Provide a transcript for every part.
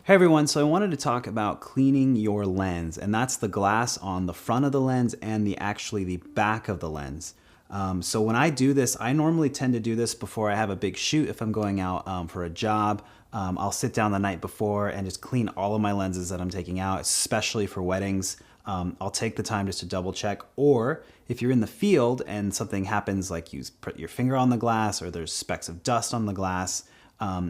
Hey everyone, so I wanted to talk about cleaning your lens, and that's the glass on the front of the lens and actually the back of the lens. So when I do this, I normally tend to do this before I have a big shoot. If I'm going out for a job, I'll sit down the night before and just clean all of my lenses that I'm taking out, especially for weddings. I'll take the time just to double check, or if you're in the field and something happens, like you put your finger on the glass or there's specks of dust on the glass,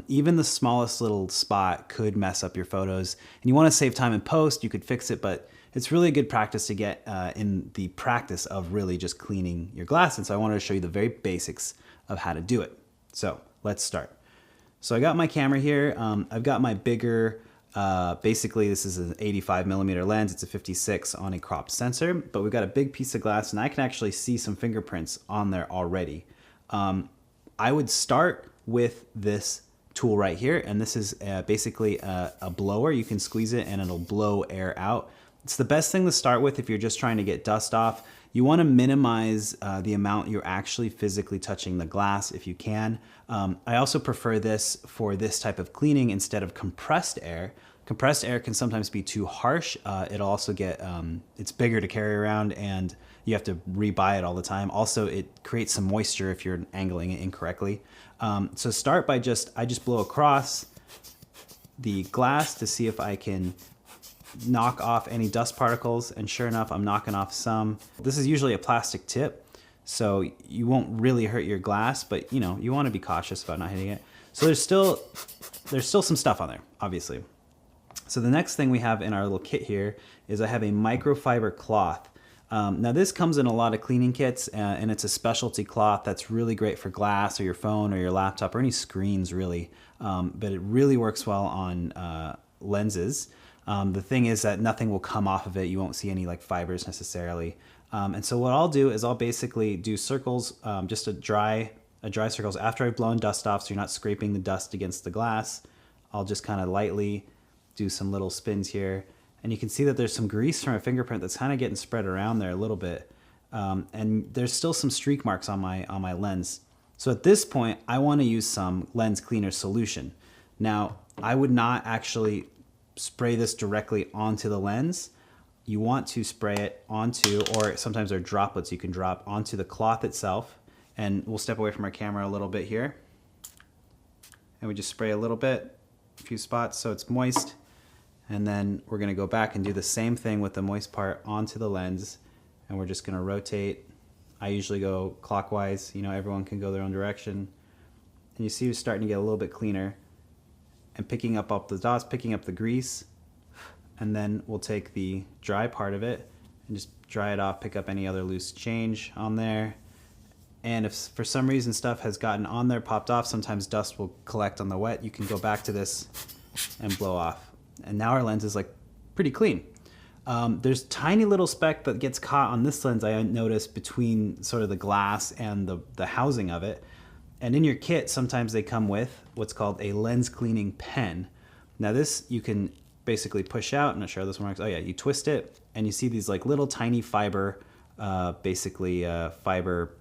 even the smallest little spot could mess up your photos. And you want to save time in post, you could fix it, but it's really a good practice to get in the practice of really just cleaning your glass. And so I wanted to show you the very basics of how to do it. So let's start. So I got my camera here. I've got my bigger, basically this is an 85mm lens. It's a 56 on a cropped sensor, but we've got a big piece of glass and I can actually see some fingerprints on there already. I would start with this tool right here, and this is basically a blower. You can squeeze it and it'll blow air out. It's the best thing to start with if you're just trying to get dust off. You want to minimize the amount you're actually physically touching the glass if you can. I also prefer this for this type of cleaning instead of compressed air. Compressed air can sometimes be too harsh. It'll also get, it's bigger to carry around and you have to rebuy it all the time. Also, it creates some moisture if you're angling it incorrectly. So start by I just blow across the glass to see if I can knock off any dust particles, and sure enough, I'm knocking off some. This is usually a plastic tip, so you won't really hurt your glass, but you know, you want to be cautious about not hitting it. So there's still some stuff on there, obviously. So the next thing we have in our little kit here is I have a microfiber cloth. Now this comes in a lot of cleaning kits, and it's a specialty cloth that's really great for glass or your phone or your laptop or any screens really, but it really works well on lenses. The thing is that nothing will come off of it. You won't see any like fibers necessarily. And so what I'll do is I'll basically do circles, just a dry circles after I've blown dust off, so you're not scraping the dust against the glass. I'll just kind of lightly do some little spins here. And you can see that there's some grease from a fingerprint that's kind of getting spread around there a little bit. And there's still some streak marks on my lens. So at this point, I want to use some lens cleaner solution. Now, I would not actually spray this directly onto the lens. You want to spray it onto, or sometimes there are droplets you can drop onto the cloth itself. And we'll step away from our camera a little bit here. And we just spray a little bit, a few spots so it's moist. And then we're going to go back and do the same thing with the moist part onto the lens. And we're just going to rotate. I usually go clockwise. You know, everyone can go their own direction. And you see it's starting to get a little bit cleaner. And picking up the dots, picking up the grease. And then we'll take the dry part of it and just dry it off, pick up any other loose change on there. And if for some reason stuff has gotten on there, popped off, sometimes dust will collect on the wet. You can go back to this and blow off. And now our lens is like pretty clean. There's tiny little speck that gets caught on this lens, I noticed, between sort of the glass and the housing of it. And in your kit, sometimes they come with what's called a lens cleaning pen. Now this you can basically push out. I'm not sure how this one works. Oh yeah, you twist it and you see these like little tiny fiber,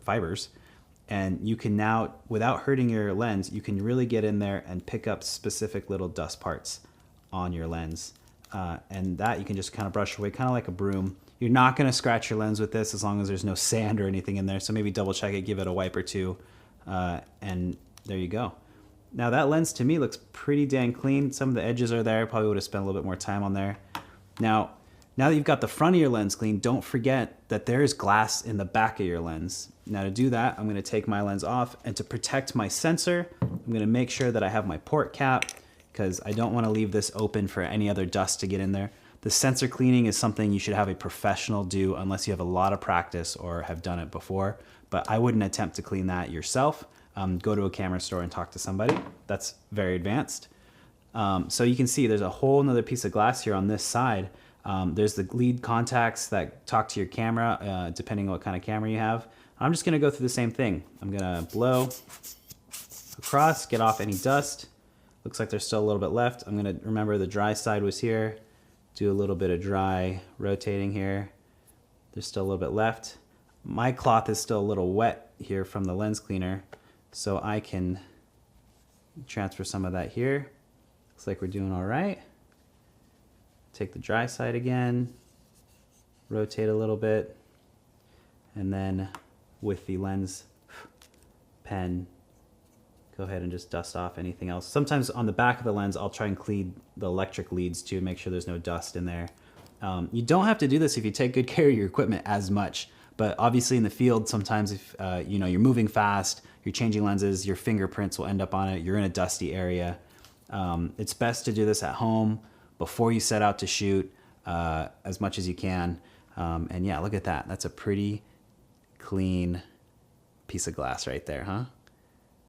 fibers. And you can now, without hurting your lens, you can really get in there and pick up specific little dust parts on your lens. And that you can just kind of brush away, kind of like a broom. You're not going to scratch your lens with this as long as there's no sand or anything in there. So maybe double check it, give it a wipe or two, and there you go. Now that lens to me looks pretty dang clean. Some of the edges are there. Probably would have spent a little bit more time on there. Now that you've got the front of your lens clean, don't forget that there is glass in the back of your lens. Now to do that, I'm going to take my lens off, and to protect my sensor, I'm going to make sure that I have my port cap, because I don't want to leave this open for any other dust to get in there. The sensor cleaning is something you should have a professional do unless you have a lot of practice or have done it before, but I wouldn't attempt to clean that yourself. Go to a camera store and talk to somebody. That's very advanced. So you can see there's a whole nother piece of glass here on this side. There's the lead contacts that talk to your camera, depending on what kind of camera you have. I'm just gonna go through the same thing. I'm gonna blow across, get off any dust. Looks like there's still a little bit left. I'm gonna remember the dry side was here. Do a little bit of dry rotating here. There's still a little bit left. My cloth is still a little wet here from the lens cleaner, so I can transfer some of that here. Looks like we're doing all right. take the dry side again, rotate a little bit, and then with the lens pen, go ahead and just dust off anything else. Sometimes on the back of the lens, I'll try and clean the electric leads too, make sure there's no dust in there. You don't have to do this if you take good care of your equipment as much, but obviously in the field, sometimes if you know, you're moving fast, you're changing lenses, your fingerprints will end up on it, you're in a dusty area. It's best to do this at home before you set out to shoot as much as you can. And yeah, look at that. That's a pretty clean piece of glass right there, huh?